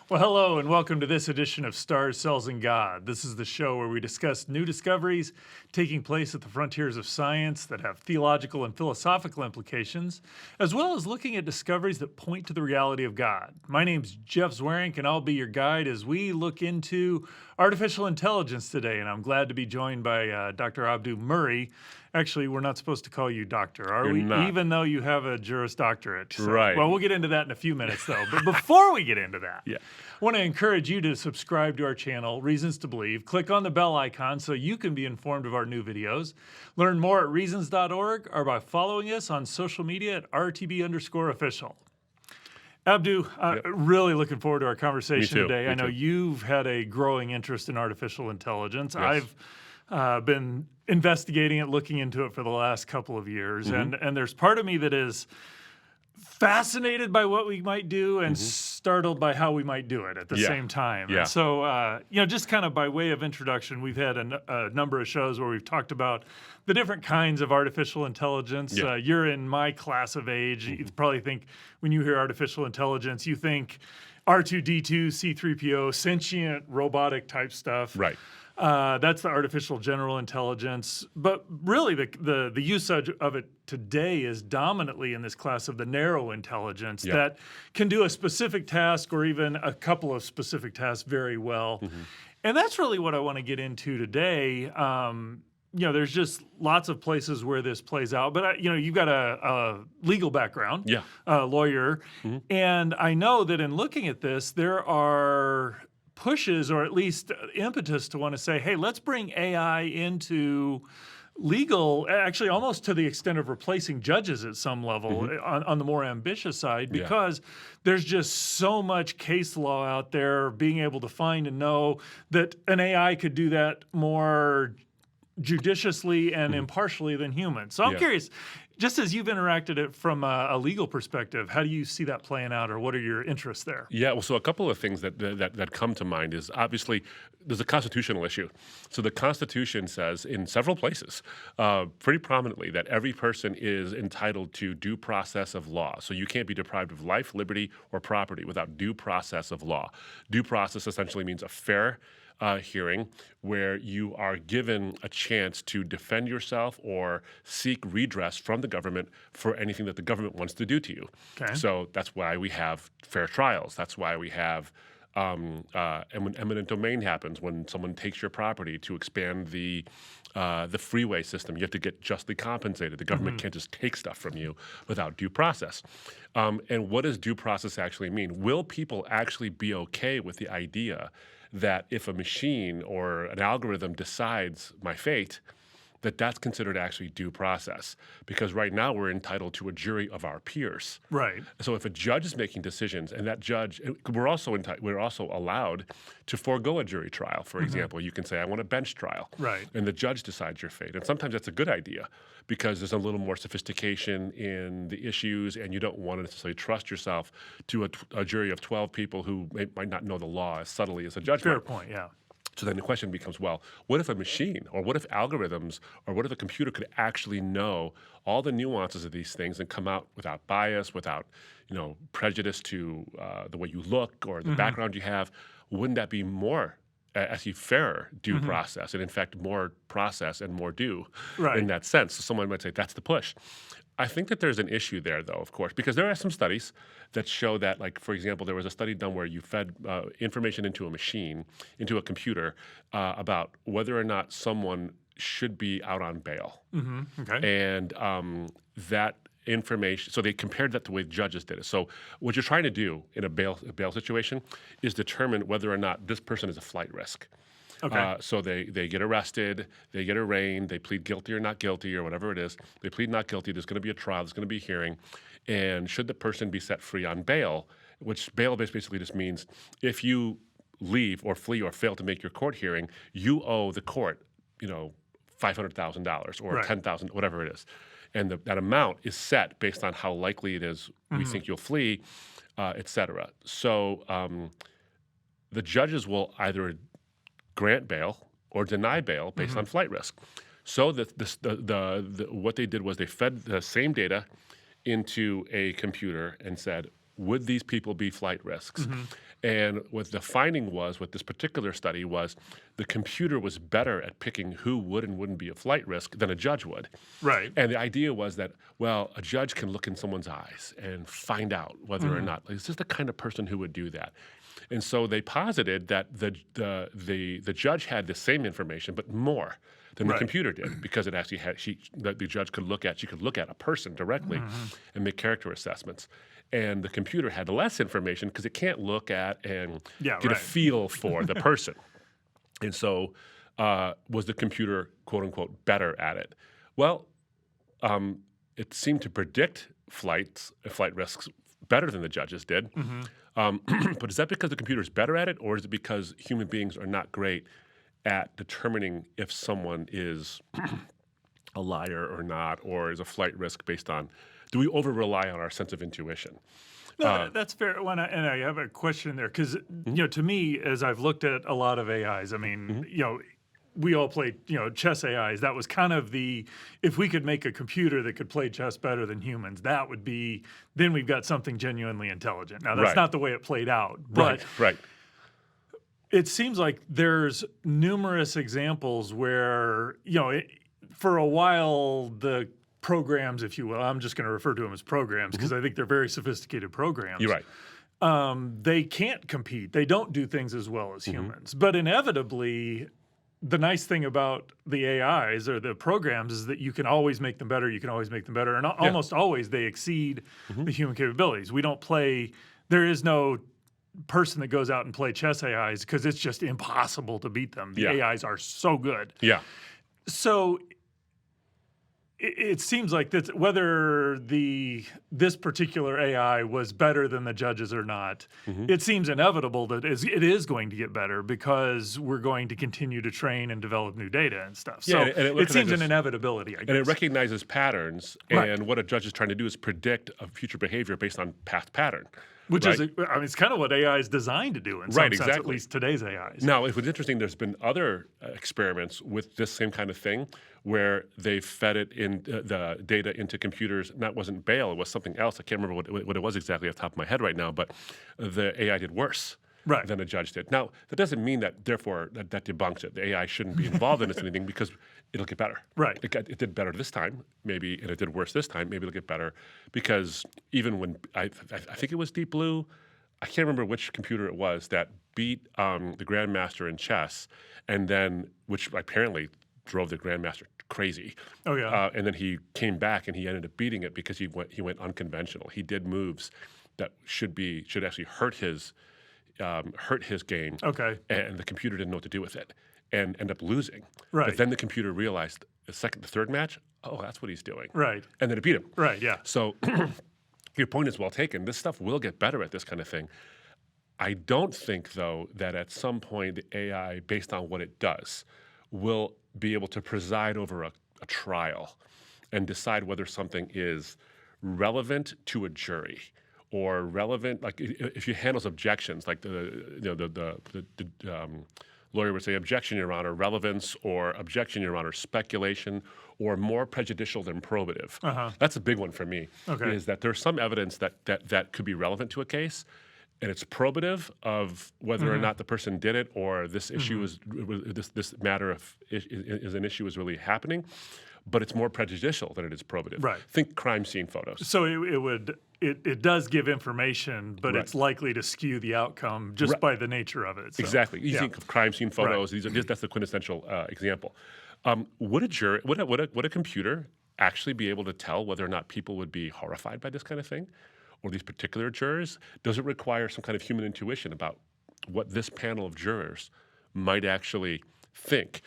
Well, hello and welcome to this edition of Stars, Cells, and God. This is the show where we discuss new discoveries taking place at the frontiers of science that have theological and philosophical implications, as well as looking at discoveries that point to the reality of God. My name's Jeff Zweerink, and I'll be your guide as we look into artificial intelligence today, and I'm glad to be joined by Dr. Abdu Murray. Actually, we're not supposed to call you doctor, are we? Not. Even though you have a Juris Doctorate. So, right. Well, we'll get into that in a few minutes, though. But before we get into that, Yeah. I want to encourage you to subscribe to our channel, Reasons to Believe. Click on the bell icon so you can be informed of our new videos. Learn more at reasons.org or by following us on social media at RTB_official. Abdu, really looking forward to our conversation today. I know you've had a growing interest in artificial intelligence. Yes. I've been investigating it, looking into it for the last couple of years, and there's part of me that is fascinated by what we might do and startled by how we might do it at the same time. Yeah. And so, just kind of by way of introduction, we've had a number of shows where we've talked about the different kinds of artificial intelligence. Yeah. You're in my class of age. You probably think when you hear artificial intelligence, you think R2-D2, C-3PO, sentient robotic type stuff. Right. That's the artificial general intelligence. But really, the usage of it today is dominantly in this class of the narrow intelligence that can do a specific task or even a couple of specific tasks very well. And that's really what I want to get into today. There's just lots of places where this plays out. But, you've got a legal background, a lawyer. And I know that in looking at this, there are pushes or at least impetus to want to say, hey, let's bring AI into legal, actually almost to the extent of replacing judges at some level on the more ambitious side, because there's just so much case law out there being able to find and know that an AI could do that more judiciously and impartially than humans. So I'm curious, just as you've interacted it from a legal perspective, how do you see that playing out, or what are your interests there? Yeah, well, so a couple of things that come to mind is obviously there's a constitutional issue. So the Constitution says in several places, pretty prominently, that every person is entitled to due process of law. So you can't be deprived of life, liberty, or property without due process of law. Due process essentially means a fair hearing where you are given a chance to defend yourself or seek redress from the government for anything that the government wants to do to you. Okay. So that's why we have fair trials. That's why we have, and when eminent domain happens, when someone takes your property to expand the freeway system, you have to get justly compensated. The government can't just take stuff from you without due process. And what does due process actually mean? Will people actually be okay with the idea that if a machine or an algorithm decides my fate, that's considered actually due process? Because right now we're entitled to a jury of our peers. Right. So if a judge is making decisions, and that judge, we're also allowed to forego a jury trial. For example, you can say, I want a bench trial. Right. And the judge decides your fate. And sometimes that's a good idea because there's a little more sophistication in the issues, and you don't want to necessarily trust yourself to a jury of 12 people who might not know the law as subtly as a judge Fair might. point, yeah. So then the question becomes, well, what if a machine or what if algorithms or what if a computer could actually know all the nuances of these things and come out without bias, without prejudice to the way you look or the background you have? Wouldn't that be more, actually fairer due process, and in fact more process and more due in that sense? So someone might say that's the push. I think that there's an issue there, though, of course, because there are some studies that show that, like, for example, there was a study done where you fed information into a machine, into a computer, about whether or not someone should be out on bail. Okay. And that information, so they compared that to the way judges did it. So what you're trying to do in a bail situation is determine whether or not this person is a flight risk. Okay. So they get arrested, they get arraigned, they plead guilty or not guilty or whatever it is. They plead not guilty, there's going to be a trial, there's going to be a hearing. And should the person be set free on bail, which bail basically just means if you leave or flee or fail to make your court hearing, you owe the court, $500,000 or $10,000, whatever it is. And that amount is set based on how likely it is we think you'll flee, et cetera. So the judges will either grant bail or deny bail based on flight risk. So what they did was they fed the same data into a computer and said, would these people be flight risks? And what the finding was, with this particular study, was the computer was better at picking who would and wouldn't be a flight risk than a judge would. Right. And the idea was that, well, a judge can look in someone's eyes and find out whether or not, is this the kind of person who would do that? And so they posited that the judge had the same information, but more than the computer did, because it actually had, the judge could look at, she could look at a person directly and make character assessments. And the computer had less information because it can't look at and get a feel for the person. And so was the computer, quote unquote, better at it? Well, it seemed to predict flight risks better than the judges did. But is that because the computer is better at it, or is it because human beings are not great at determining if someone is a liar or not, or is a flight risk based on, do we over-rely on our sense of intuition? No, that's fair. And I have a question there because, to me, as I've looked at a lot of AIs, I mean, we all play, chess AIs. That was kind of if we could make a computer that could play chess better than humans, that would be, then we've got something genuinely intelligent. Now, that's not the way it played out. But it seems like there's numerous examples where, for a while, the programs, if you will, I'm just going to refer to them as programs because I think they're very sophisticated programs. You're right. They can't compete. They don't do things as well as humans. But inevitably, the nice thing about the AIs or the programs is that you can always make them better. You can always make them better. And almost always they exceed the human capabilities. We don't play, there is no person that goes out and play chess AIs because it's just impossible to beat them. The AIs are so good. Yeah. So it seems like that whether this particular AI was better than the judges or not, it seems inevitable that it is going to get better because we're going to continue to train and develop new data and stuff. So it seems an inevitability, I guess. And it recognizes patterns, and what a judge is trying to do is predict a future behavior based on past pattern. Which is, it's kind of what AI is designed to do in some sense, at least today's AIs. Now, it was interesting, there's been other experiments with this same kind of thing where they fed it in the data into computers. And that wasn't Bail, it was something else. I can't remember what it was exactly off the top of my head right now, but the AI did worse than a judge did. Now, that doesn't mean that, therefore, that debunks it. The AI shouldn't be involved in this anything because it'll get better. Right. It did better this time, maybe, and it did worse this time. Maybe it'll get better because even when I think it was Deep Blue, I can't remember which computer it was that beat the grandmaster in chess, and then which apparently drove the grandmaster crazy. Oh yeah. And then he came back and he ended up beating it because he went unconventional. He did moves that should actually hurt his game. Okay. And the computer didn't know what to do with it and end up losing. Right. But then the computer realized the third match, oh, that's what he's doing. Right. And then it beat him. Right, yeah. So your point is well taken. This stuff will get better at this kind of thing. I don't think, though, that at some point the AI, based on what it does, will be able to preside over a trial and decide whether something is relevant to a jury or relevant, like if it handles objections, like the lawyer would say, objection, Your Honor, relevance, or objection, Your Honor, speculation, or more prejudicial than probative. That's a big one for me, is that there's some evidence that could be relevant to a case, and it's probative of whether or not the person did it, or this issue is this matter of is an issue is really happening, but it's more prejudicial than it is probative. Right. Think crime scene photos. So it does give information, but it's likely to skew the outcome just by the nature of it. So, exactly. You think of crime scene photos. That's the quintessential example. Would a computer actually be able to tell whether or not people would be horrified by this kind of thing, or these particular jurors? Does it require some kind of human intuition about what this panel of jurors might actually think,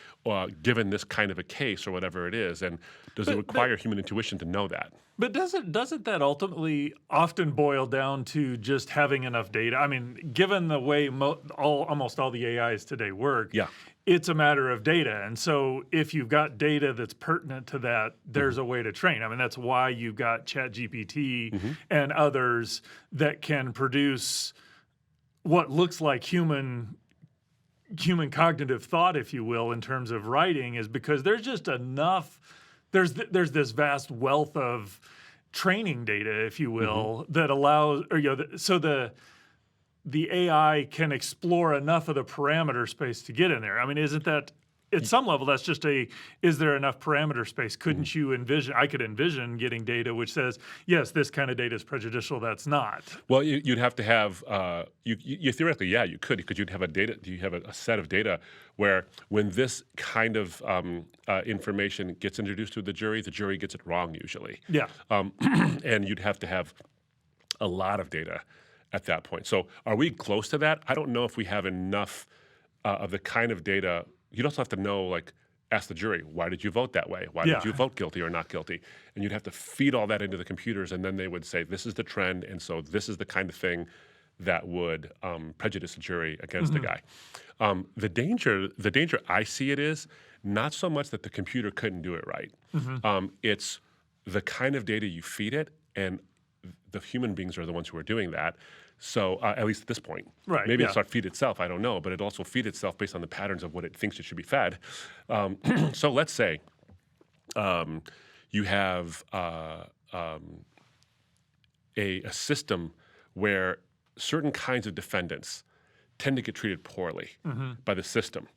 given this kind of a case or whatever it is? And does it require human intuition to know that? But doesn't that ultimately often boil down to just having enough data? I mean, given the way almost all the AIs today work, it's a matter of data. And so if you've got data that's pertinent to that, there's a way to train. I mean, that's why you've got ChatGPT and others that can produce what looks like human cognitive thought, if you will, in terms of writing, is because there's just enough. There's this vast wealth of training data, if you will, that allows, or so the the AI can explore enough of the parameter space to get in there. I mean, isn't that at some level that's just is there enough parameter space? Couldn't you envision? I could envision getting data which says yes, this kind of data is prejudicial. That's not. Well, you'd have to have you theoretically, yeah, you could, because you'd have a set of data where when this kind of information gets introduced to the jury gets it wrong usually. Yeah. And you'd have to have a lot of data at that point. So are we close to that? I don't know if we have enough of the kind of data. You'd also have to know, like, ask the jury, why did you vote that way? Why did you vote guilty or not guilty? And you'd have to feed all that into the computers, and then they would say, this is the trend, and so this is the kind of thing that would prejudice a jury against the guy. The danger I see it is not so much that the computer couldn't do it right. It's the kind of data you feed it, and the human beings are the ones who are doing that. So at least at this point, right? Maybe it'll start feed itself. I don't know, but it also feed itself based on the patterns of what it thinks it should be fed. So let's say you have a system where certain kinds of defendants tend to get treated poorly by the system,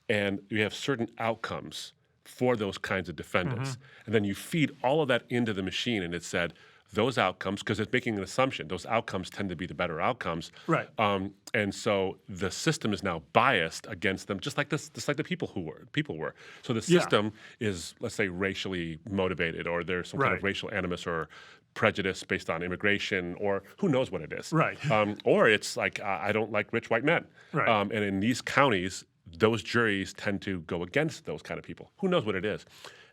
and you have certain outcomes for those kinds of defendants, and then you feed all of that into the machine, and it said, those outcomes, because it's making an assumption, those outcomes tend to be the better outcomes. Right. And so the system is now biased against them, just like the people were. So the system is, let's say, racially motivated, or there's some kind of racial animus or prejudice based on immigration, or who knows what it is. Right. Or it's like, I don't like rich white men. Right. And in these counties, those juries tend to go against those kind of people. Who knows what it is?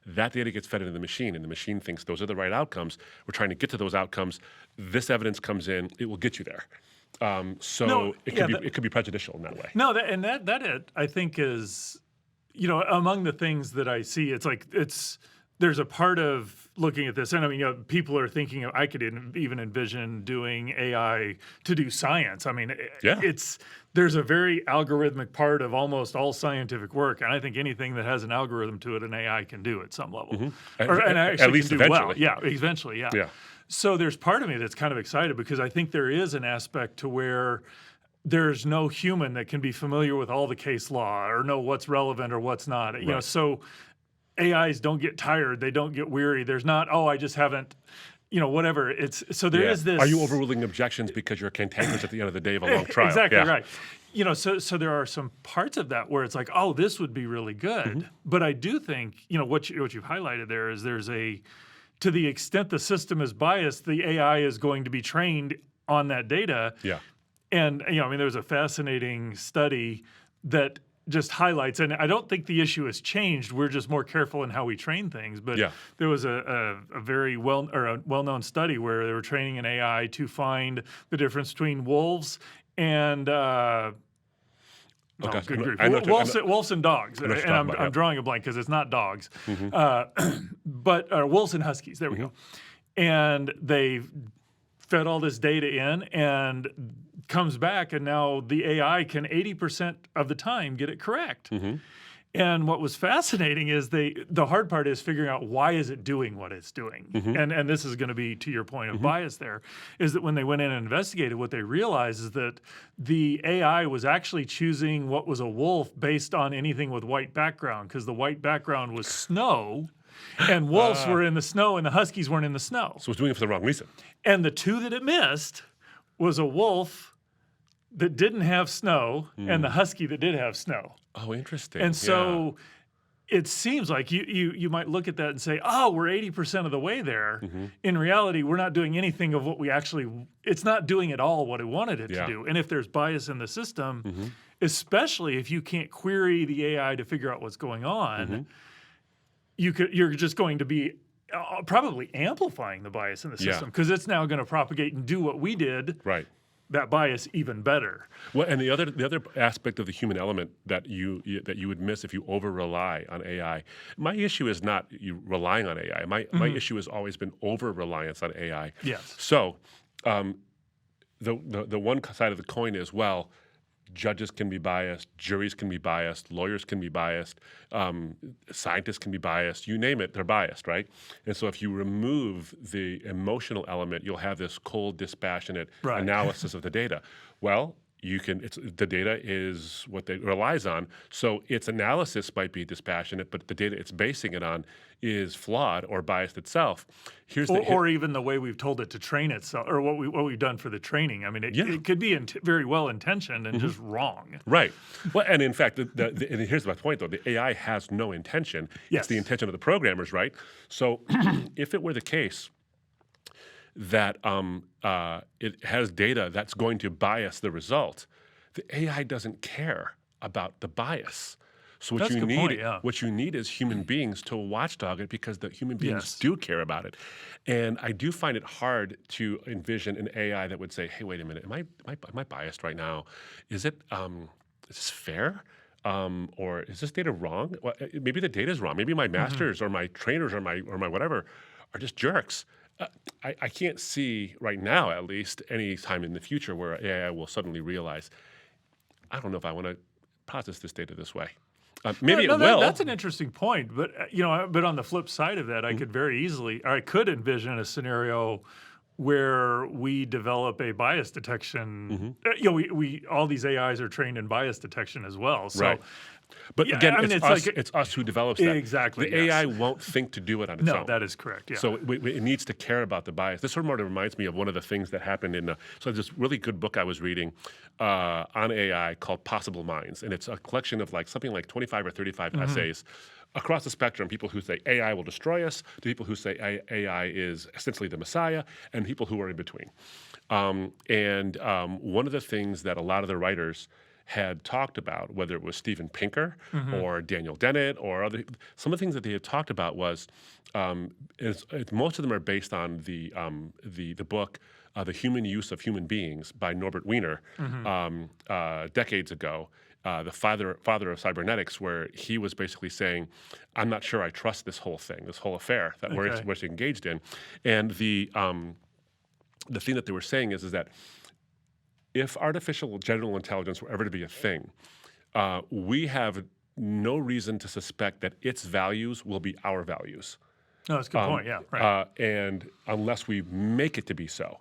That data gets fed into the machine, and the machine thinks those are the right outcomes. We're trying to get to those outcomes. This evidence comes in; it will get you there. It could be prejudicial in that way. No, that I think is, among the things that I see, there's a part of looking at this, and I mean, people are thinking I could even envision doing AI to do science. I mean, there's a very algorithmic part of almost all scientific work, and I think anything that has an algorithm to it, an AI can do at some level, and actually at least can do eventually. well. Yeah, eventually, yeah. So there's part of me that's kind of excited because I think there is an aspect to where there's no human that can be familiar with all the case law or know what's relevant or what's not. Right. So AIs don't get tired, they don't get weary. There's not, I just haven't, whatever. It's so there is this. Are you overruling objections because you're cantankerous at the end of the day of a long trial? Exactly right. So there are some parts of that where it's like, this would be really good. But I do think, what you've highlighted there is to the extent the system is biased, the AI is going to be trained on that data. Yeah. And there's a fascinating study that just highlights, and I don't think the issue has changed. We're just more careful in how we train things. But there was a very well-known study where they were training an AI to find the difference between wolves and wolves and dogs. And I'm drawing a blank because it's not dogs, but wolves and huskies. There we go. And they fed all this data in, and comes back, and now the AI can 80% of the time get it correct. And what was fascinating is the hard part is figuring out why is it doing what it's doing. And this is going to be to your point of bias there, is that when they went in and investigated, what they realized is that the AI was actually choosing what was a wolf based on anything with white background, because the white background was snow, and wolves were in the snow, and the huskies weren't in the snow. So it's doing it for the wrong reason. And the two that it missed was a wolf that didn't have snow and the husky that did have snow. Oh, interesting. And so it seems like you might look at that and say, we're 80% of the way there. In reality, we're not doing anything of what it's not doing at all what it wanted it to do. And if there's bias in the system, especially if you can't query the AI to figure out what's going on, you're just going to be probably amplifying the bias in the system, because it's now going to propagate and do what we did. Right. That bias even better. Well, and the other aspect of the human element that you would miss if you over rely on AI. My issue is not you relying on AI. My issue has always been over reliance on AI. Yes. So, the one side of the coin is, well, judges can be biased, juries can be biased, lawyers can be biased, scientists can be biased, you name it, they're biased, right? And so if you remove the emotional element, you'll have this cold, dispassionate analysis of the data. Well, the data is what it relies on. So its analysis might be dispassionate, but the data it's basing it on is flawed or biased itself. Or even the way we've told it to train itself, or what we've done for the training. I mean, it could be very well intentioned and just wrong. Right. Well, and in fact, and here's my point though: the AI has no intention. Yes. It's the intention of the programmers, right? So if it were the case that it has data that's going to bias the result, the AI doesn't care about the bias. So what you need is human beings to watchdog it, because the human beings do care about it. And I do find it hard to envision an AI that would say, "Hey, wait a minute, am I biased right now? Is this fair? Or is this data wrong? Well, maybe the data is wrong. Maybe my masters or my trainers or my whatever are just jerks." I can't see right now, at least, any time in the future where AI will suddenly realize, I don't know if I want to process this data this way. Maybe it will. That's an interesting point, but but on the flip side of that, I could envision a scenario where we develop a bias detection. We all these AIs are trained in bias detection as well. So. Right. But again, it's us who develops that. Exactly. The AI won't think to do it on its own. No, that is correct. Yeah. So it needs to care about the bias. This sort of reminds me of one of the things that happened so there's this really good book I was reading on AI called Possible Minds, and it's a collection of something like 25 or 35 essays across the spectrum. People who say AI will destroy us, to people who say AI is essentially the Messiah, and people who are in between. One of the things that a lot of the writers had talked about, whether it was Steven Pinker or Daniel Dennett or some of the things that they had talked about was, most of them are based on the book, The Human Use of Human Beings by Norbert Wiener, decades ago, the father of cybernetics, where he was basically saying, I'm not sure I trust this whole thing, this whole affair that we're engaged in. And the thing that they were saying is that if artificial general intelligence were ever to be a thing, we have no reason to suspect that its values will be our values. No, that's a good point. Yeah, right. And unless we make it to be so,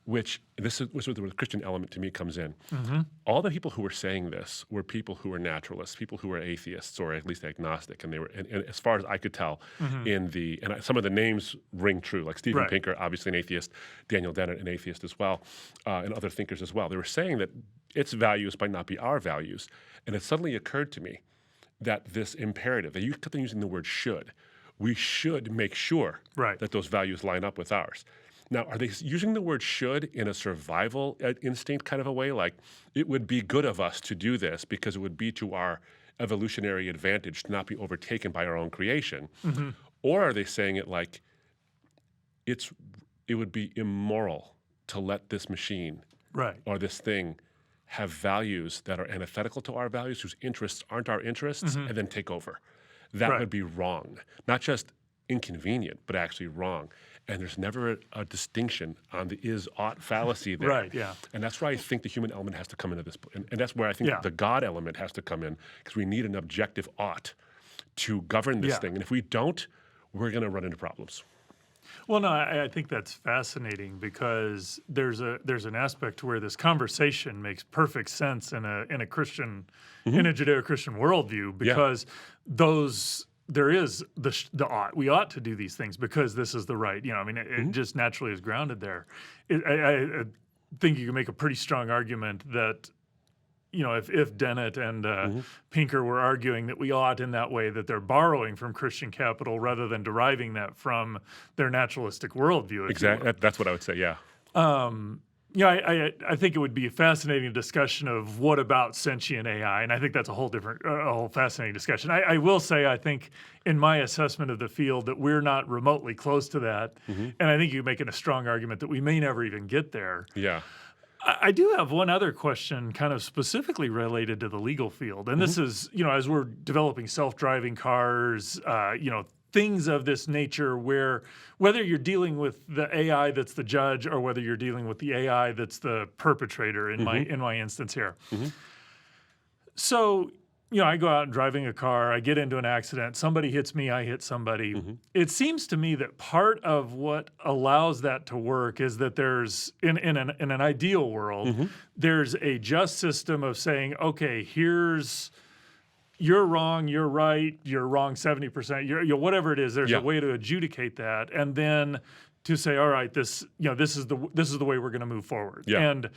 which is where the Christian element to me comes in. All the people who were saying this were people who were naturalists, people who were atheists or at least agnostic, and they were, and as far as I could tell, some of the names ring true, like Steven Pinker, obviously an atheist, Daniel Dennett, an atheist as well, and other thinkers as well. They were saying that its values might not be our values, and it suddenly occurred to me that this imperative, they kept on using the word should. We should make sure that those values line up with ours. Now, are they using the word should in a survival instinct kind of a way? Like, it would be good of us to do this because it would be to our evolutionary advantage to not be overtaken by our own creation? Or are they saying it like it would be immoral to let this machine or this thing have values that are antithetical to our values, whose interests aren't our interests, and then take over? That would be wrong. Not just inconvenient, but actually wrong. And there's never a distinction on the is-ought fallacy there. Right, yeah. And that's where I think the human element has to come into this. And that's where I think the God element has to come in, because we need an objective ought to govern this thing. And if we don't, we're going to run into problems. Well, no, I think that's fascinating, because there's an aspect where this conversation makes perfect sense in a Christian, in a Judeo-Christian worldview, because there is the ought. We ought to do these things because this is the right. It just naturally is grounded there. I think you can make a pretty strong argument that, if Dennett and Pinker were arguing that we ought in that way, that they're borrowing from Christian capital rather than deriving that from their naturalistic worldview. Exactly. That's what I would say, yeah. I think it would be a fascinating discussion of what about sentient AI, and I think that's a whole fascinating discussion. I will say, I think in my assessment of the field that we're not remotely close to that, and I think you're making a strong argument that we may never even get there. Yeah. I do have one other question kind of specifically related to the legal field, and this is, as we're developing self-driving cars, things of this nature, where whether you're dealing with the AI that's the judge or whether you're dealing with the AI that's the perpetrator in my instance here. So I go out driving a car, I get into an accident, somebody hits me, I hit somebody. It seems to me that part of what allows that to work is that there's, in an ideal world, there's a just system of saying, okay, you're wrong, you're right, you're wrong 70%, you're whatever it is. There's a way to adjudicate that, and then to say, all right, this is the way we're going to move forward. And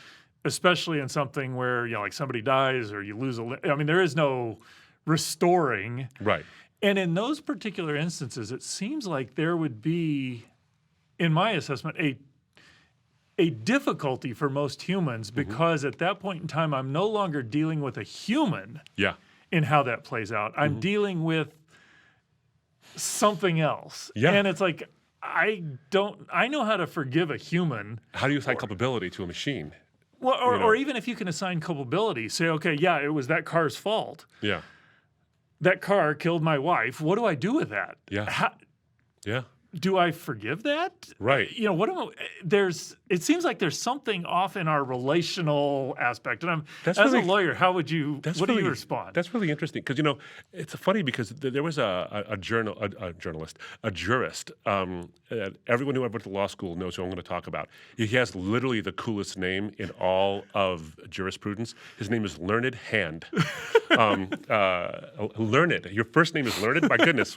especially in something where like somebody dies or you lose a limb. I mean, there is no restoring. Right. And in those particular instances, it seems like there would be, in my assessment, a difficulty for most humans because at that point in time, I'm no longer dealing with a human in how that plays out. I'm dealing with something else. And it's like, I know how to forgive a human. How do you assign culpability to a machine? Well, or even if you can assign culpability, say, okay, it was that car's fault. Yeah. That car killed my wife. What do I do with that? Yeah. Do I forgive that? Right. It seems like there's something off in our relational aspect. And as a lawyer, what do you respond? That's really interesting because, it's funny because there was a jurist. Everyone who ever went to law school knows who I'm going to talk about. He has literally the coolest name in all of jurisprudence. His name is Learned Hand. Learned. Your first name is Learned? My goodness.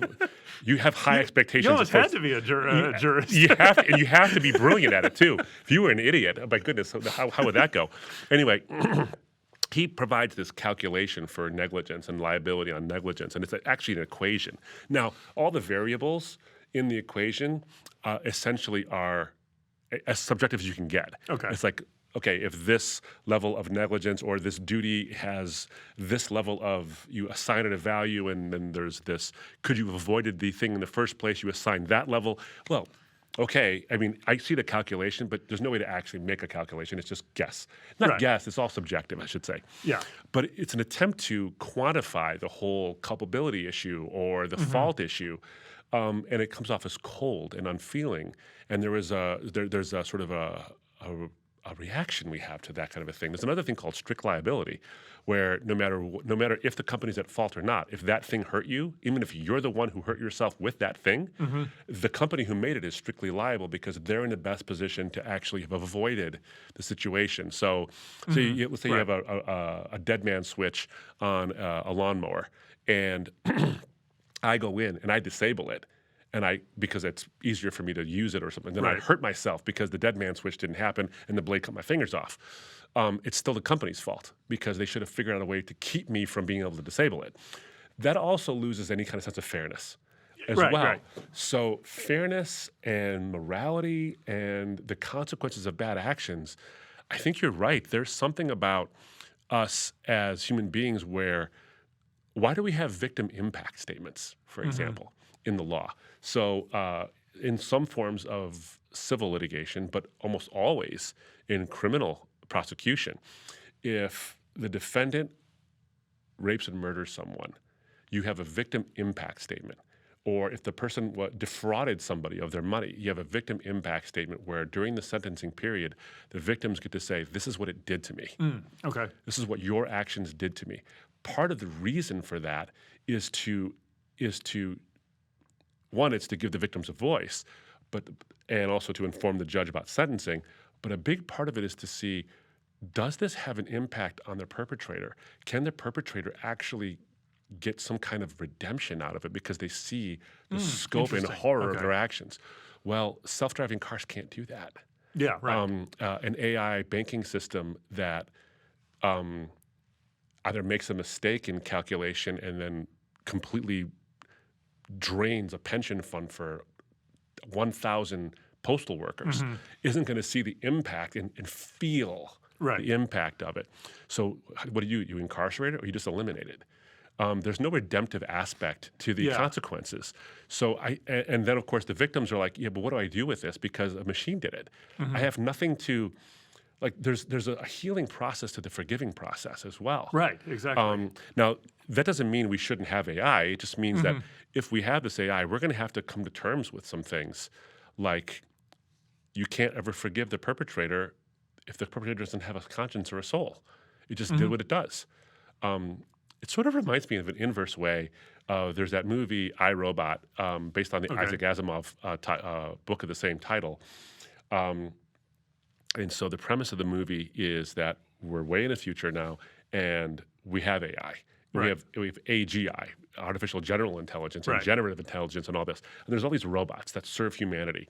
You have high expectations. You almost had to be a jurist. You have to be brilliant at it too. If you were an idiot, oh my goodness, how would that go? Anyway, he provides this calculation for negligence and liability on negligence, and it's actually an equation. Now, all the variables in the equation essentially are as subjective as you can get. Okay. It's like, okay, if this level of negligence or this duty has this level of, you assign it a value and then there's this, could you have avoided the thing in the first place, you assign that level. Well, okay, I mean, I see the calculation, but there's no way to actually make a calculation. It's just guess. Not guess, it's all subjective, I should say. Yeah. But it's an attempt to quantify the whole culpability issue or the fault issue. And it comes off as cold and unfeeling. And there's a sort of a reaction we have to that kind of a thing. There's another thing called strict liability, where no matter if the company's at fault or not, if that thing hurt you, even if you're the one who hurt yourself with that thing, the company who made it is strictly liable because they're in the best position to actually have avoided the situation. So, let's say you have a dead man switch on a lawnmower, and I go in and I disable it. Because it's easier for me to use it or something. Then I hurt myself because the dead man switch didn't happen and the blade cut my fingers off. It's still the company's fault because they should have figured out a way to keep me from being able to disable it. That also loses any kind of sense of fairness as well. Right. So fairness and morality and the consequences of bad actions, I think you're right. There's something about us as human beings where, why do we have victim impact statements, for example, in the law? So in some forms of civil litigation, but almost always in criminal prosecution, if the defendant rapes and murders someone, you have a victim impact statement. Or if the person defrauded somebody of their money, you have a victim impact statement where during the sentencing period, the victims get to say, this is what it did to me. Okay. This is what your actions did to me. Part of the reason for that is to one, it's to give the victims a voice, and also to inform the judge about sentencing. But a big part of it is to see, does this have an impact on the perpetrator? Can the perpetrator actually get some kind of redemption out of it because they see the scope and horror of their actions? Well, self-driving cars can't do that. Yeah, right. An AI banking system that either makes a mistake in calculation and then completely drains a pension fund for 1,000 postal workers isn't going to see the impact and feel the impact of it. So what do? You incarcerate it or you just eliminate it? There's no redemptive aspect to the consequences. So and then of course the victims are like, yeah, but what do I do with this? Because a machine did it. I have nothing to, like, there's a healing process to the forgiving process as well. Right, exactly. Now, that doesn't mean we shouldn't have AI. It just means that if we have this AI, we're going to have to come to terms with some things, like you can't ever forgive the perpetrator if the perpetrator doesn't have a conscience or a soul. It just did what it does. It sort of reminds me of an inverse way. There's that movie I, Robot, based on the Isaac Asimov book of the same title. And so the premise of the movie is that we're way in the future now, and we have AI. Right. We have AGI, artificial general intelligence, and Right. generative intelligence, and all this. And there's all these robots that serve humanity.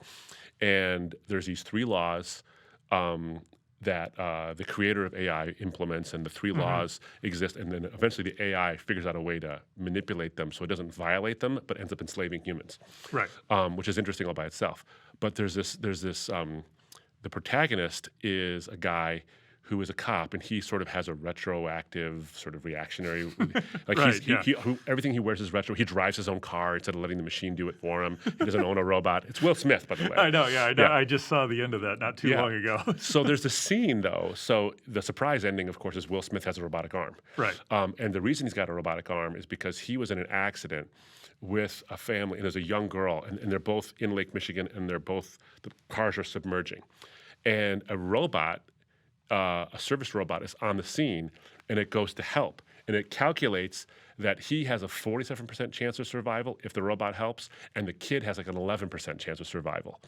And there's these 3 laws that the creator of AI implements, and the 3 laws exist, and then eventually the AI figures out a way to manipulate them so it doesn't violate them, but ends up enslaving humans, Right. which is interesting all by itself. But there's this the protagonist is a guy who is a cop, and he sort of has a retroactive sort of reactionary, like everything he wears is retro. He drives his own car instead of letting the machine do it for him. He doesn't own a robot. It's Will Smith, by the way. I know. I just saw the end of that not too long ago. So there's this scene, though. So the surprise ending, of course, is Will Smith has a robotic arm. Right. And the reason he's got a robotic arm is because he was in an accident with a family, and there's a young girl, and they're both in Lake Michigan, and the cars are submerging. And a robot, a service robot, is on the scene, and it goes to help. And it calculates that he has a 47% chance of survival if the robot helps, and the kid has like an 11% chance of survival.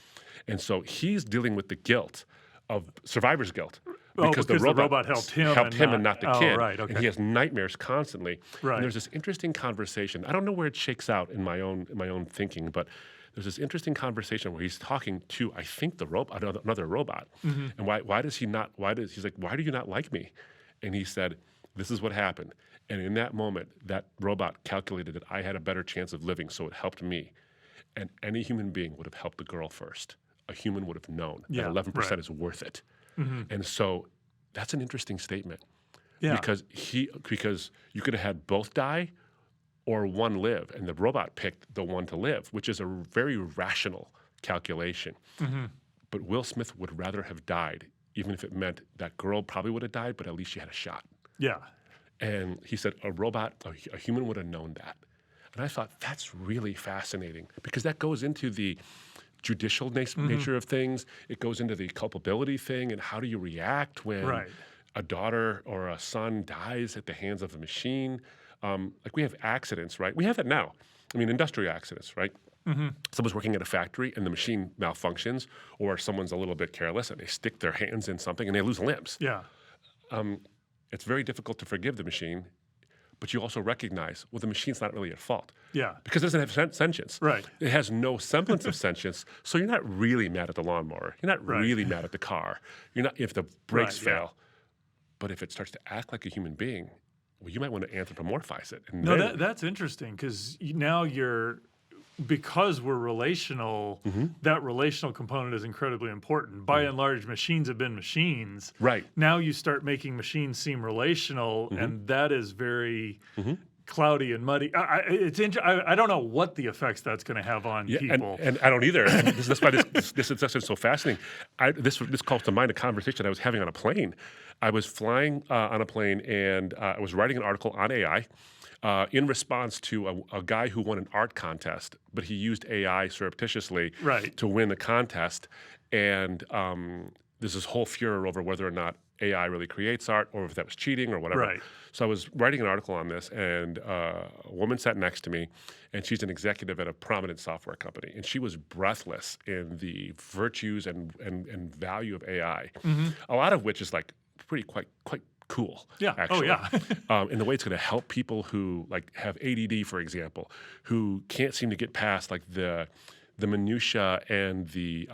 And so he's dealing with the guilt of survivor's guilt. Because the robot helped him and not the kid. Right, okay. And he has nightmares constantly. Right. And there's this interesting conversation. I don't know where it shakes out in my own thinking, but there's this interesting conversation where he's talking to, I think, another robot. And why do you not like me? And he said, this is what happened. And in that moment, that robot calculated that I had a better chance of living, so it helped me. And any human being would have helped the girl first. A human would have known that 11% is worth it. And so that's an interesting statement. Yeah. Because you could have had both die or one live, and the robot picked the one to live, which is a very rational calculation. But Will Smith would rather have died, even if it meant that girl probably would have died, but at least she had a shot. Yeah. And he said a human would have known that. And I thought, that's really fascinating, because that goes into the judicial nature of things. It goes into the culpability thing, and how do you react when a daughter or a son dies at the hands of a machine? Like we have accidents, right? We have that now. I mean, industrial accidents, right? Someone's working at a factory and the machine malfunctions, or someone's a little bit careless and they stick their hands in something and they lose limbs. Yeah. It's very difficult to forgive the machine, but you also recognize, well, the machine's not really at fault. Yeah. Because it doesn't have sentience. Right. It has no semblance of sentience, so you're not really mad at the lawnmower. You're not really mad at the car. You're not if the brakes fail. But if it starts to act like a human being, well, you might want to anthropomorphize it. And no, that's interesting, because now because we're relational, that relational component is incredibly important. By and large, machines have been machines. Right. Now you start making machines seem relational, and that is very cloudy and muddy. I don't know what the effects that's going to have on people. And I don't either. And that's why this is so fascinating. This calls to mind a conversation I was having on a plane. I was flying on a plane, and I was writing an article on AI in response to a guy who won an art contest, but he used AI surreptitiously to win the contest. And there's this whole furor over whether or not AI really creates art, or if that was cheating or whatever. Right. So I was writing an article on this, and a woman sat next to me, and she's an executive at a prominent software company, and she was breathless in the virtues and value of AI, a lot of which is like quite cool. Yeah. Actually. Oh, yeah. In the way it's going to help people who like have ADD, for example, who can't seem to get past like the minutia and the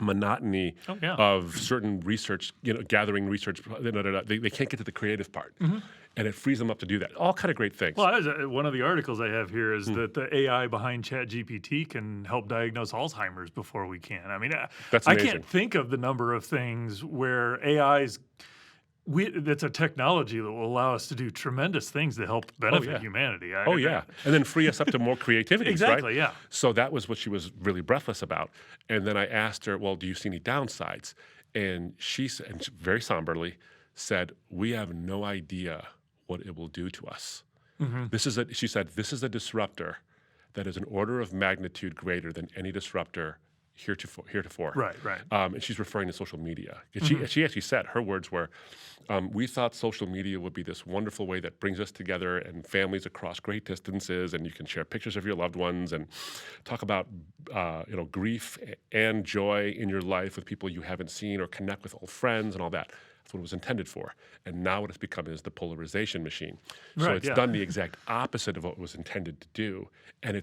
monotony of certain research, gathering research. They can't get to the creative part, and it frees them up to do that. All kind of great things. Well, one of the articles I have here is that the AI behind ChatGPT can help diagnose Alzheimer's before we can. I mean, That's I amazing. can't think of the number of things where that's a technology that will allow us to do tremendous things to help benefit humanity. And then free us up to more creativity. Exactly, right? yeah. So that was what she was really breathless about. And then I asked her, well, do you see any downsides? And she said, and very somberly said, we have no idea what it will do to us. She said, this is a disruptor that is an order of magnitude greater than any disruptor heretofore. Right. And she's referring to social media. She actually said, her words were, we thought social media would be this wonderful way that brings us together and families across great distances, and you can share pictures of your loved ones and talk about grief and joy in your life with people you haven't seen, or connect with old friends and all that. That's what it was intended for. And now what it's become is the polarization machine. So it's done the exact opposite of what it was intended to do, and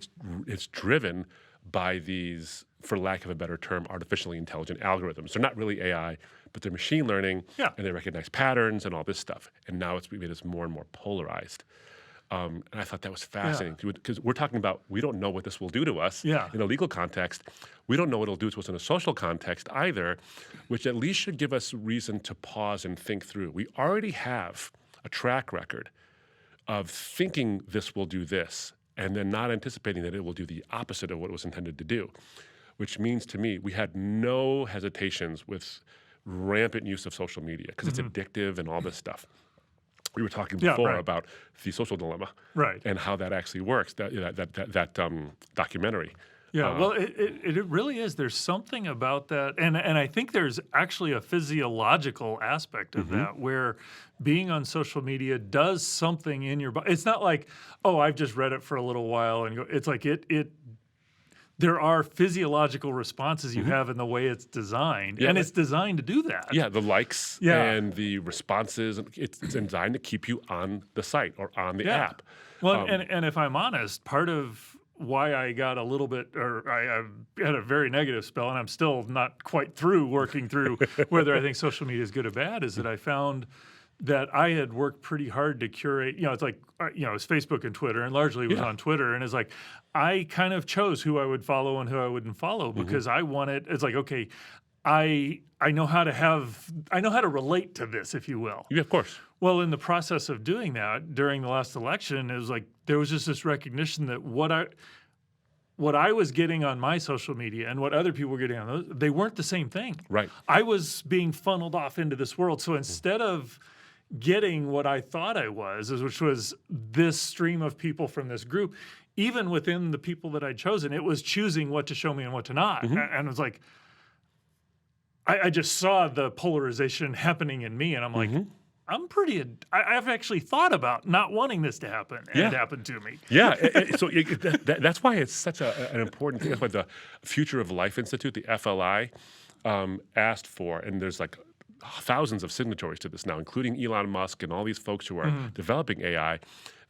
it's driven by these, for lack of a better term, artificially intelligent algorithms. They're not really AI, but they're machine learning, and they recognize patterns and all this stuff. And now it's made us more and more polarized. And I thought that was fascinating, because we're talking about, we don't know what this will do to us in a legal context. We don't know what it'll do to us in a social context either, which at least should give us reason to pause and think through. We already have a track record of thinking this will do this, and then not anticipating that it will do the opposite of what it was intended to do, which means to me we had no hesitations with rampant use of social media, because it's addictive and all this stuff. We were talking before about the social dilemma, and how that actually works. That documentary. Well, it really is. There's something about that, and I think there's actually a physiological aspect of that, where being on social media does something in your body. It's not like, oh, I've just read it for a little while and go. It's like there are physiological responses you have in the way it's designed, and it's designed to do that. Yeah, the likes and the responses. It's designed to keep you on the site or on the app. Well, and if I'm honest, part of why I got a little bit, or I had a very negative spell, and I'm still not quite through working through whether I think social media is good or bad, is that I found that I had worked pretty hard to curate. It's like, it's Facebook and Twitter, and largely it was on Twitter. And it's like, I kind of chose who I would follow and who I wouldn't follow, because I wanted, it's like, okay, I know how to relate to this, if you will. Yeah, of course. Well, in the process of doing that during the last election, it was like, there was just this recognition that what I was getting on my social media and what other people were getting on those, they weren't the same thing. Right. I was being funneled off into this world. So instead of getting what I thought I was, which was this stream of people from this group, even within the people that I'd chosen, it was choosing what to show me and what to not. And it was like, I just saw the polarization happening in me, and I'm like, I've actually thought about not wanting this to happen, and it happened to me. So that's why it's such an important thing. That's why the Future of Life Institute, the FLI, asked for, and there's like thousands of signatories to this now, including Elon Musk and all these folks who are developing AI.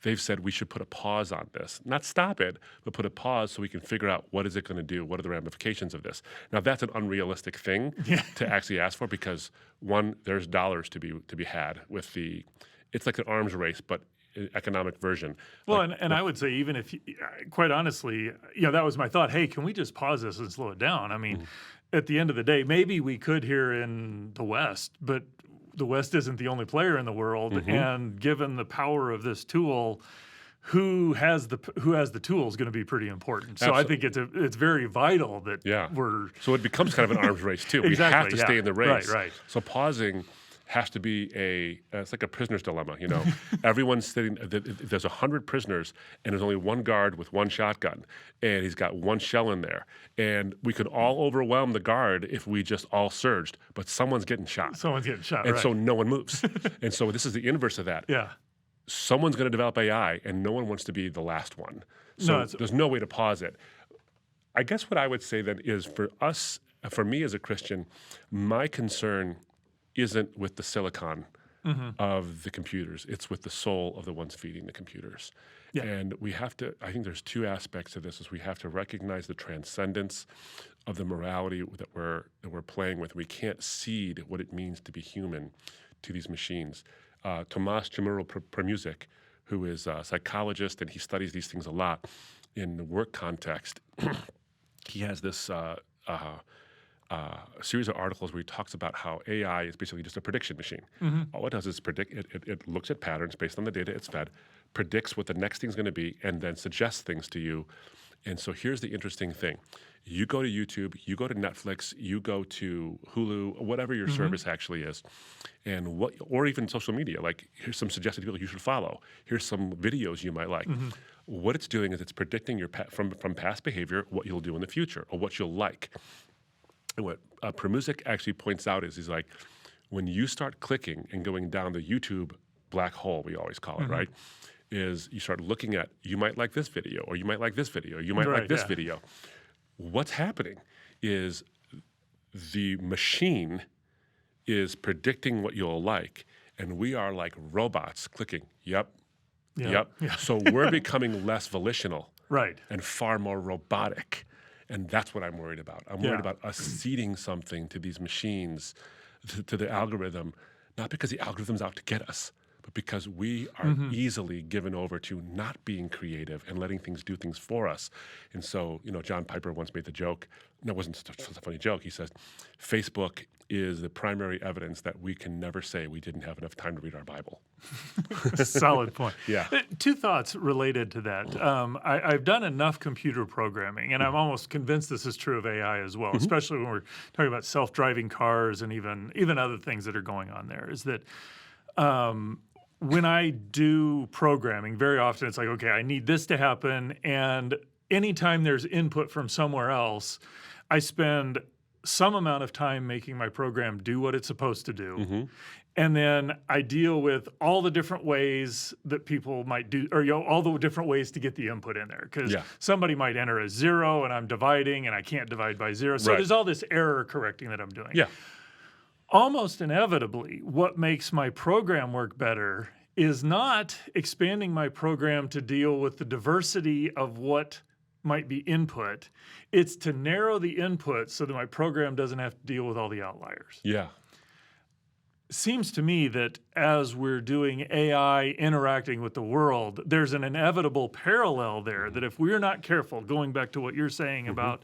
They've said we should put a pause on this. Not stop it, but put a pause so we can figure out what is it going to do, what are the ramifications of this. Now, that's an unrealistic thing to actually ask for, because, one, there's dollars to be had with it's like an arms race, but economic version. Well, and I would say, even if, quite honestly, that was my thought. Hey, can we just pause this and slow it down? I mean, at the end of the day, maybe we could here in the West, but the West isn't the only player in the world, and given the power of this tool, who has the tool is going to be pretty important. So I think it's very vital that we're. So it becomes kind of an arms race too. Exactly, we have to stay in the race. Right. So pausing has to be it's like a prisoner's dilemma. Everyone's sitting. There's 100 prisoners, and there's only one guard with one shotgun, and he's got one shell in there. And we could all overwhelm the guard if we just all surged, but someone's getting shot. And so no one moves. And so this is the inverse of that. Someone's going to develop AI, and no one wants to be the last one. So there's no way to pause it. I guess what I would say then is, for me as a Christian, my concern isn't with the silicon of the computers. It's with the soul of the ones feeding the computers. And we have to, I think there's two aspects of this, is we have to recognize the transcendence of the morality that we're playing with. We can't cede what it means to be human to these machines. Tomas Premuzic, who is a psychologist, and he studies these things a lot in the work context, he has this a series of articles where he talks about how AI is basically just a prediction machine. All it does is predict. It looks at patterns based on the data it's fed, predicts what the next thing's going to be, and then suggests things to you. And so here's the interesting thing. You go to YouTube, you go to Netflix, you go to Hulu, whatever your service actually is, or even social media. Like, here's some suggested people you should follow. Here's some videos you might like. What it's doing is it's predicting from past behavior what you'll do in the future or what you'll like. And what Premusic actually points out is he's like, when you start clicking and going down the YouTube black hole, we always call it, right? Is you start looking at, you might like this video, or you might like this video, or you might like this video. What's happening is the machine is predicting what you'll like, and we are like robots clicking, yep. So we're becoming less volitional and far more robotic. And that's what I'm worried about. I'm worried about us ceding something to these machines, to the algorithm, not because the algorithm's out to get us, but because we are easily given over to not being creative and letting things do things for us. And so, John Piper once made the joke, no, it wasn't such a funny joke. He says, Facebook is the primary evidence that we can never say we didn't have enough time to read our Bible. Solid point. Yeah. Two thoughts related to that. I've done enough computer programming, and I'm almost convinced this is true of AI as well, especially when we're talking about self-driving cars and even other things that are going on there, is that when I do programming, very often it's like, okay, I need this to happen, and anytime there's input from somewhere else, I spend some amount of time making my program do what it's supposed to do. And then I deal with all the different ways that people might do, or all the different ways to get the input in there. Because somebody might enter a 0 and I'm dividing and I can't divide by 0. So there's all this error correcting that I'm doing. Almost inevitably, what makes my program work better is not expanding my program to deal with the diversity of what might be input. It's to narrow the input so that my program doesn't have to deal with all the outliers. Seems to me that as we're doing AI interacting with the world, there's an inevitable parallel there that if we're not careful, going back to what you're saying about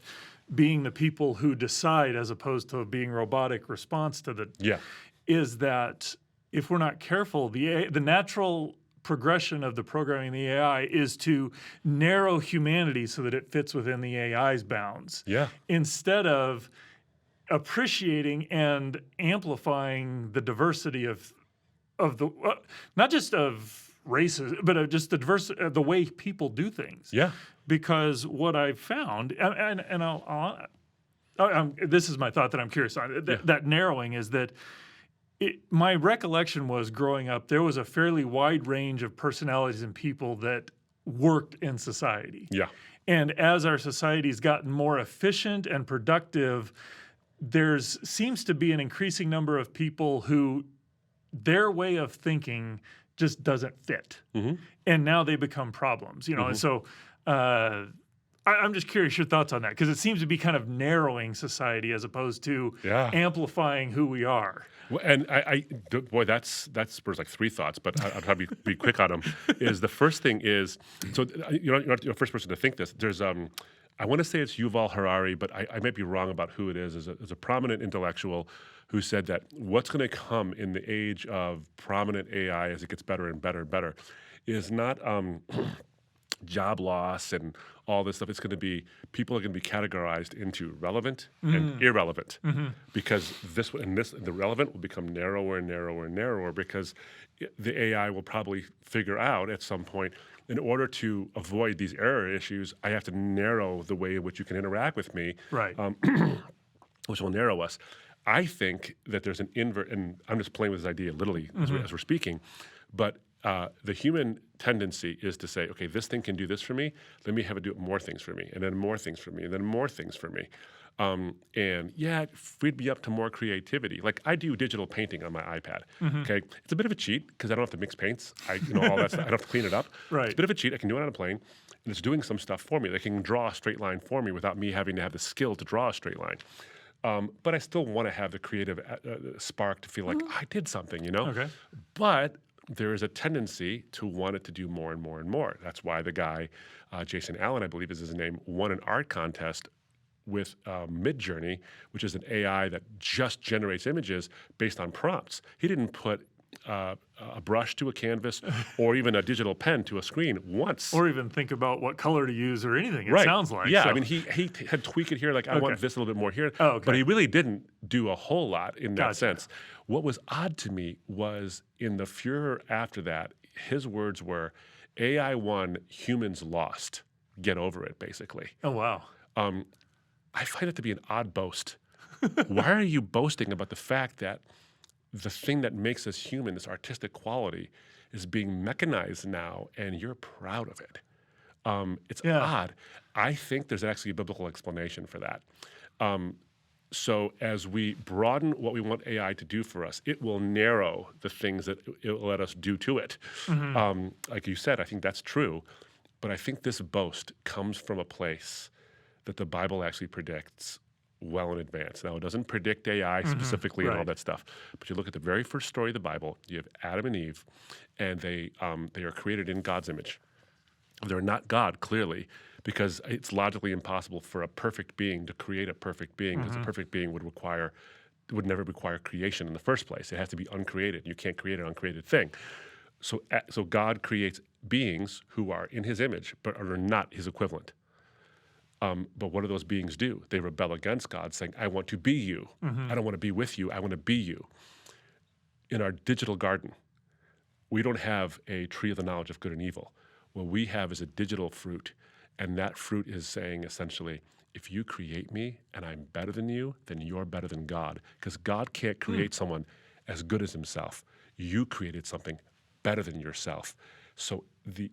being the people who decide as opposed to being robotic response to the, is that if we're not careful, the natural progression of the programming of the AI is to narrow humanity so that it fits within the AI's bounds. Instead of appreciating and amplifying the diversity of the not just of races, but of just the diversity, the way people do things. Because what I've found, and this is my thought that I'm curious on, that narrowing is that my recollection was growing up, there was a fairly wide range of personalities and people that worked in society. And as our society's gotten more efficient and productive, seems to be an increasing number of people who their way of thinking just doesn't fit. And now they become problems, And so I'm just curious your thoughts on that, because it seems to be kind of narrowing society as opposed to amplifying who we are. Well, and that spurs like three thoughts, but I'll try to be quick on them. Is the first thing is, so you're not the first person to think this. There's I want to say it's Yuval Harari, but I might be wrong about who it is. As a prominent intellectual who said that what's going to come in the age of prominent AI as it gets better and better and better is not job loss and all this stuff. It's going to be, people are going to be categorized into relevant and irrelevant, because the relevant will become narrower and narrower and narrower, because the AI will probably figure out at some point, in order to avoid these error issues, I have to narrow the way in which you can interact with me, which will narrow us. I think that there's an invert, and I'm just playing with this idea literally as we're speaking, but the human tendency is to say, okay, this thing can do this for me, let me have it do more things for me, and then more things for me, and then more things for me. And it freed me up to more creativity. Like, I do digital painting on my iPad. Okay, it's a bit of a cheat because I don't have to mix paints. All that stuff. I don't have to clean it up. It's a bit of a cheat. I can do it on a plane, and it's doing some stuff for me. They can draw a straight line for me without me having to have the skill to draw a straight line. But I still want to have the creative spark to feel like I did something, But there is a tendency to want it to do more and more and more. That's why the guy, Jason Allen, I believe is his name, won an art contest with Midjourney, which is an AI that just generates images based on prompts. He didn't put a brush to a canvas or even a digital pen to a screen once. Or even think about what color to use or anything, it sounds like. Yeah, so. I mean, he had tweaked it here, like, I want this a little bit more here. But he really didn't do a whole lot in that sense. What was odd to me was, in the furor after that, his words were, AI won, humans lost. Get over it, basically. Oh, wow. I find it to be an odd boast Why are you boasting about the fact that the thing that makes us human, this artistic quality, is being mechanized now, and you're proud of it? It's odd. I think there's actually a biblical explanation for that. So as we broaden what we want AI to do for us, it will narrow the things that it will let us do to it. Like you said, I think that's true. But I think this boast comes from a place that the Bible actually predicts well in advance. Now, it doesn't predict AI specifically and all that stuff. But you look at the very first story of the Bible, you have Adam and Eve, and they are created in God's image. They're not God, clearly, because it's logically impossible for a perfect being to create a perfect being, because a perfect being would never require creation in the first place. It has to be uncreated. You can't create an uncreated thing. So God creates beings who are in his image, but are not his equivalent. But what do those beings do? They rebel against God, saying, I want to be you. I don't want to be with you. I want to be you. In our digital garden, we don't have a tree of the knowledge of good and evil. What we have is a digital fruit, and that fruit is saying essentially, if you create me and I'm better than you, then you're better than God, because God can't create someone as good as himself. You created something better than yourself. So the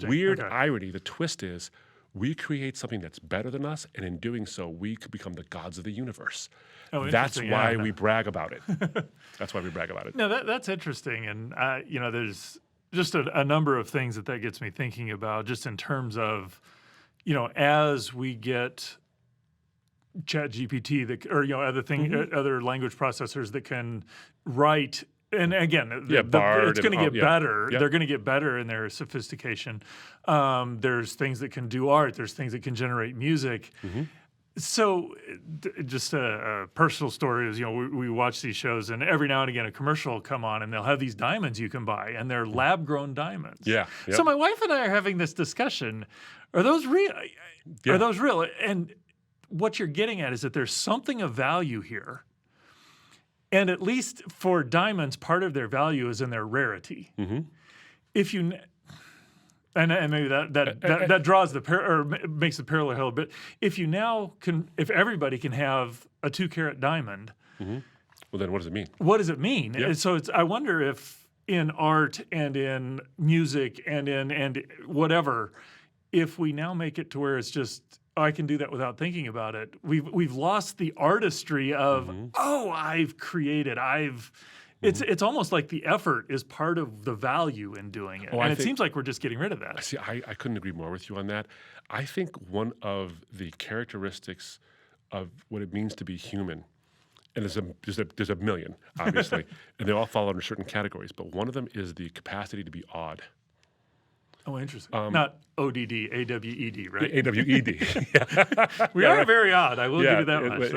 weird irony, the twist is, we create something that's better than us, and in doing so, we could become the gods of the universe. That's why we brag about it. That's why we brag about it. No, that's interesting, and there's just a number of things that gets me thinking about, just in terms of, as we get ChatGPT or other language processors that can write. And again, it's going to get better. They're going to get better in their sophistication. There's things that can do art. There's things that can generate music. So just a personal story is, we watch these shows, and every now and again a commercial will come on, and they'll have these diamonds you can buy, and they're lab-grown diamonds. So my wife and I are having this discussion. Are those real? Are those real? And what you're getting at is that there's something of value here. And at least for diamonds, part of their value is in their rarity. If you, and maybe that draws or makes the parallel a bit. If you now if everybody can have a 2-carat diamond, well, then what does it mean? What does it mean? And so I wonder if in art and in music and whatever, if we now make it to where it's just, I can do that without thinking about it. We've lost the artistry of I've created. It's almost like the effort is part of the value in doing it, and it seems like we're just getting rid of that. See, I couldn't agree more with you on that. I think one of the characteristics of what it means to be human, and there's a million obviously, and they all fall under certain categories, but one of them is the capacity to be awed. Oh, interesting. Not ODD, AWED, right? AWED. We are very odd. I will give you that much.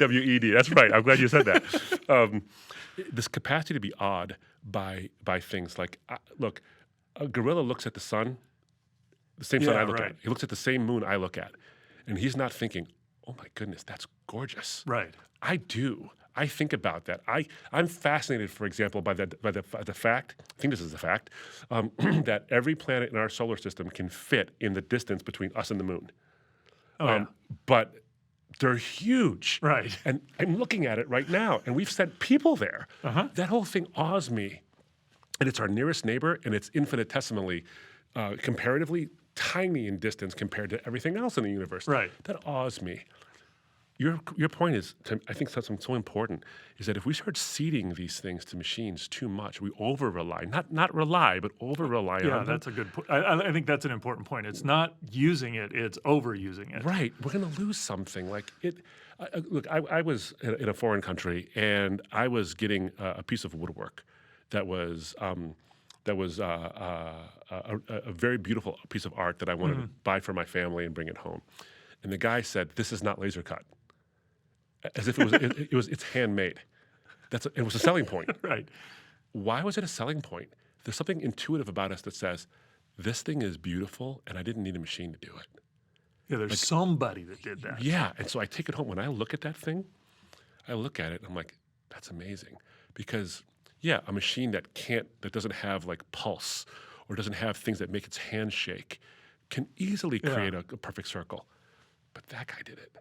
AWED. That's right. I'm glad you said that. This capacity to be awed by things like, look, a gorilla looks at the sun, the same sun I look at. He looks at the same moon I look at, and he's not thinking, oh my goodness, that's gorgeous. Right. I do. I think about that. I'm fascinated, for example, by the fact, I think this is the fact, that every planet in our solar system can fit in the distance between us and the moon. But they're huge. Right. And I'm looking at it right now, and we've sent people there. That whole thing awes me. And it's our nearest neighbor, and it's infinitesimally, comparatively tiny in distance compared to everything else in the universe. Right. That awes me. Your point is, I think something so important, is that if we start ceding these things to machines too much, we over-rely, not rely, but over-rely on them. Yeah, that's a good point. I think that's an important point. It's not using it, it's overusing it. Right. We're going to lose something. Like it. Look, I was in a foreign country, and I was getting a piece of woodwork that was a very beautiful piece of art that I wanted to buy for my family and bring it home. And the guy said, "This is not laser cut," as if it's handmade. It was a selling point. Right. Why was it a selling point? There's something intuitive about us that says, this thing is beautiful, and I didn't need a machine to do it. Yeah, there's somebody that did that. Yeah, and so I take it home. When I look at that thing, I look at it, and I'm like, that's amazing. Because, yeah, a machine that doesn't have like pulse or doesn't have things that make its hand shake can easily create a perfect circle. But that guy did it.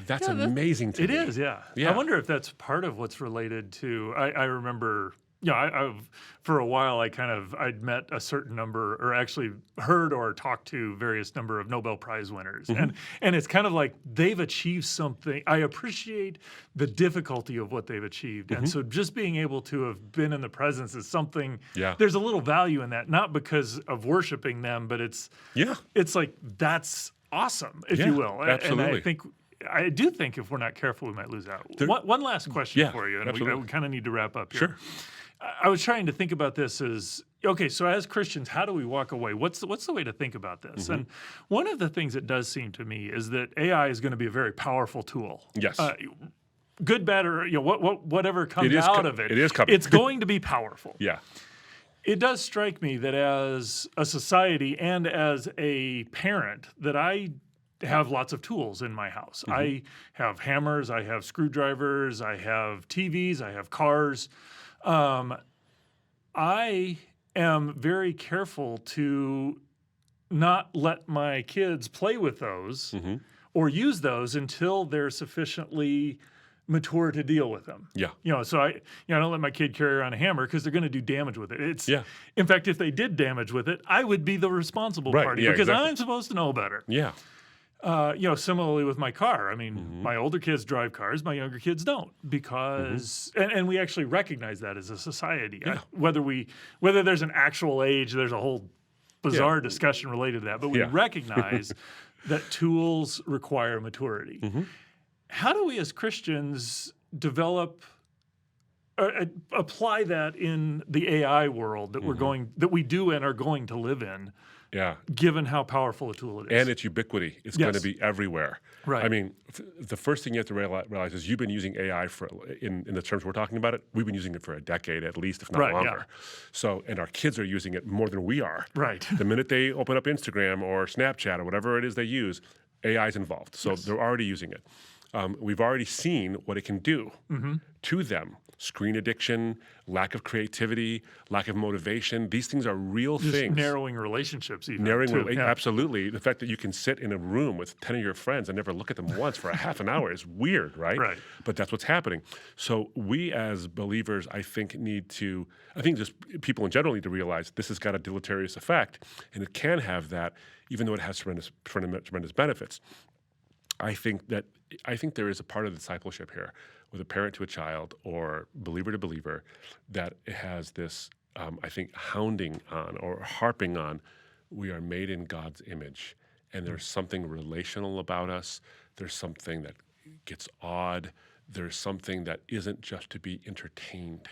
That's amazing to me. It is, yeah. Yeah. I wonder if that's part of what's related to. I remember, I've for a while I'd met a certain number, or actually heard or talked to various number of Nobel Prize winners, Mm-hmm. and it's kind of like they've achieved something. I appreciate the difficulty of what they've achieved, and so just being able to have been in the presence is something. Yeah. There's a little value in that, not because of worshiping them, but it's like that's awesome, if you will. Absolutely. And I do think if we're not careful, we might lose out. One last question for you, and we kind of need to wrap up here. Sure. I was trying to think about this as, okay, so as Christians, how do we walk away? What's the way to think about this? And one of the things that does seem to me is that AI is going to be a very powerful tool. Yes. Good, bad, or whatever comes out of it. It is coming. It's going to be powerful. Yeah. It does strike me that as a society and as a parent that I have lots of tools in my house. I have hammers, I have screwdrivers, I have TVs, I have cars. I am very careful to not let my kids play with those or use those until they're sufficiently mature to deal with them. Yeah. So I don't let my kid carry around a hammer because they're going to do damage with it. Yeah. In fact, if they did damage with it, I would be the responsible party because I'm supposed to know better. Yeah. Similarly with my car. I mean, my older kids drive cars, my younger kids don't, because and we actually recognize that as a society. Yeah. Whether there's an actual age, there's a whole bizarre discussion related to that, but we recognize that tools require maturity. How do we as Christians develop apply that in the AI world that we do and are going to live in? Yeah. Given how powerful a tool it is. And its ubiquity. It's going to be everywhere. Right. I mean, the first thing you have to realize is you've been using AI in the terms we're talking about it, we've been using it for a decade at least, if not longer. Yeah. So, and our kids are using it more than we are. Right. The minute they open up Instagram or Snapchat or whatever it is they use, AI is involved. So they're already using it. We've already seen what it can do to them. Screen addiction, lack of creativity, lack of motivation. These things are real things. Narrowing relationships even. Absolutely. The fact that you can sit in a room with 10 of your friends and never look at them once for a half an hour is weird, right? Right. But that's what's happening. So we as believers, I think just people in general need to realize this has got a deleterious effect, and it can have that, even though it has tremendous benefits. I think there is a part of discipleship here with a parent to a child or believer to believer that it has this, I think, hounding on or harping on, we are made in God's image. And there's something relational about us. There's something that gets odd. There's something that isn't just to be entertained.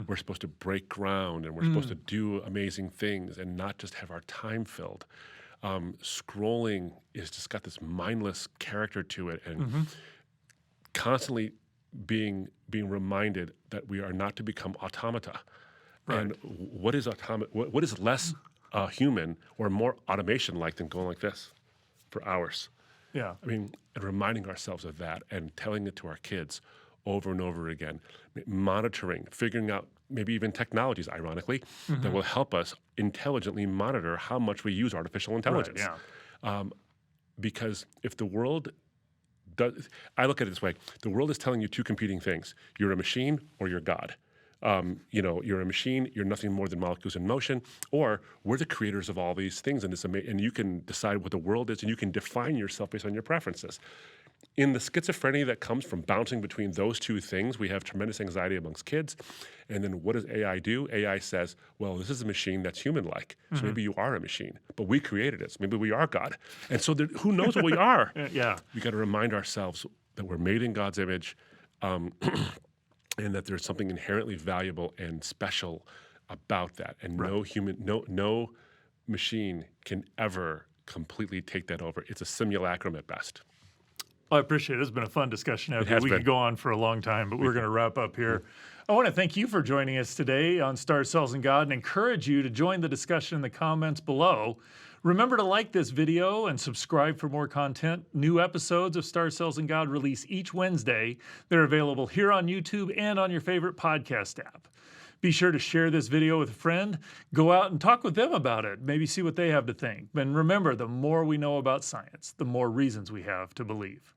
We're supposed to break ground and we're supposed to do amazing things and not just have our time filled. Scrolling is just got this mindless character to it, and constantly being reminded that we are not to become automata. Right. And what is what is less human or more automation like than going like this for hours? Yeah. I mean, and reminding ourselves of that and telling it to our kids over and over again, monitoring, figuring out maybe even technologies, ironically, that will help us intelligently monitor how much we use artificial intelligence. Right, because if the world does, I look at it this way, the world is telling you two competing things. You're a machine or you're God. You're a machine, you're nothing more than molecules in motion, or we're the creators of all these things, and you can decide what the world is, and you can define yourself based on your preferences. In the schizophrenia that comes from bouncing between those two things, we have tremendous anxiety amongst kids. And then what does AI do? AI says, well, this is a machine that's human-like, so maybe you are a machine, but we created it, so maybe we are God. And so who knows what we are? We got to remind ourselves that we're made in God's image, and that there's something inherently valuable and special about that. And no machine can ever completely take that over. It's a simulacrum at best. Well, I appreciate it. It's been a fun discussion. We could go on for a long time, but we're going to wrap up here. I want to thank you for joining us today on Stars, Cells, and God, and encourage you to join the discussion in the comments below. Remember to like this video and subscribe for more content. New episodes of Stars, Cells, and God release each Wednesday. They're available here on YouTube and on your favorite podcast app. Be sure to share this video with a friend. Go out and talk with them about it. Maybe see what they have to think. And remember, the more we know about science, the more reasons we have to believe.